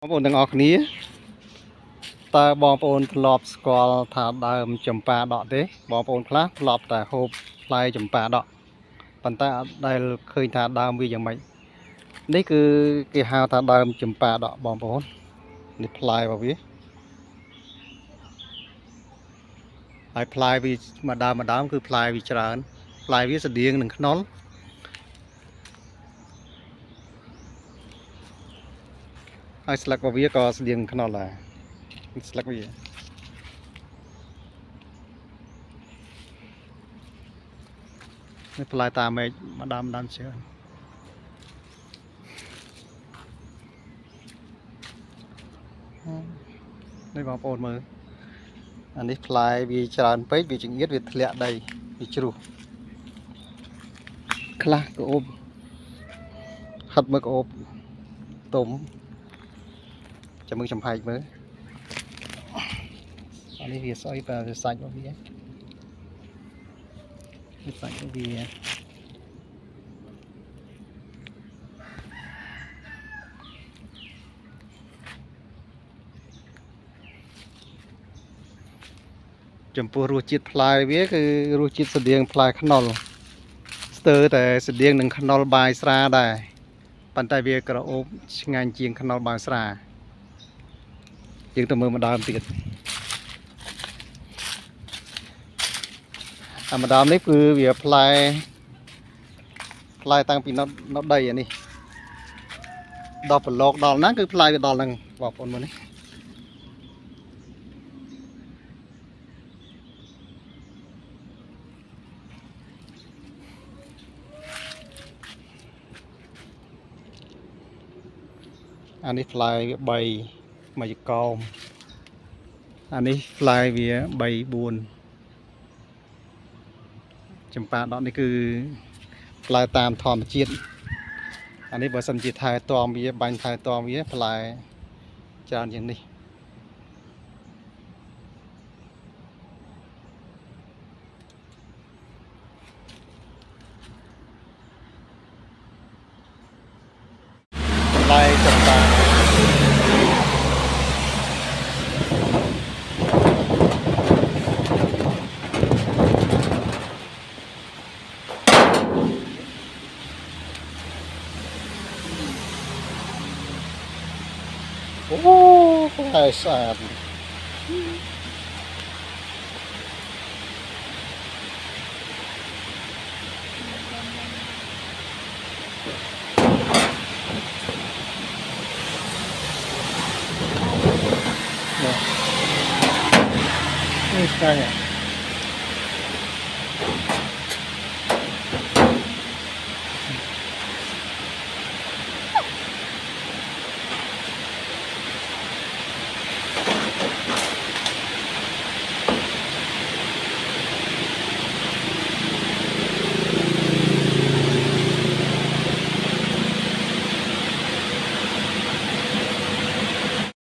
បងប្អូនទាំងអស់គ្នាតើបងប្អូនធ្លាប់ស្គាល់ថាដើមចម្ប៉ាដកទេបងប្អូនខ្លះធ្លាប់តែហូបផ្លែចម្ប៉ាដកប៉ុន្តែអត់ដែលឃើញថាដើមវាយ៉ាងម៉េចនេះគឺគេហៅថាដើមចម្ប៉ាដកបងប្អូននេះផ្លែរបស់វាហើយផ្លែវាមួយដើមគឺផ្លែវាច្រើនផ្លែវាស្តៀងនឹងខ្នុរហើយស្លឹករបស់វាក៏ស្តៀងខ្នុរដែរស្លឹកវានេះផ្លែតាមេកម្ដងច្រើននេះបងប្អូនមើលអានេះផ្លែវាច្រើនពេកវាចង្អៀតវាធ្លាក់ដីវាជ្រុះខ្លះក្អូបហិតមើលក្អូបទុំចាំមើលចំហែកមើលអានេះវាស្អីតែវាសាច់របស់វាសាច់របស់វាចំពោះរសជាតិផ្លែវាគឺរសជាតិស្តៀងផ្លែខ្នុរស្ទើរតែស្តៀងនឹងខ្នុរបាយស្រាដែរប៉ុន្តែវាក្រអូបឆ្ងាញ់ជាងខ្នុរបាយស្រាយើងទៅមើលម្ដងទៀតម្ដងនេះគឺវាផ្លែតាំងពីនៅដីអានេះដល់ប្រឡោកដល់ហ្នឹងគឺផ្លែវាដល់ហ្នឹងបងប្អូនមើលនេះអានេះផ្លែវា3មួយកោមអានេះផ្លែវា3 4ចម្ប៉ាដកនេះគឺផ្លែតាមធម្មជាតិអានេះបើសិនជាថែទាំវាបាញ់ថែទាំវាផ្លែច្រើនជាងនេះផ្លែចម្ប៉ាអូផ្លែស្អាតនេះឆ្ងាញ់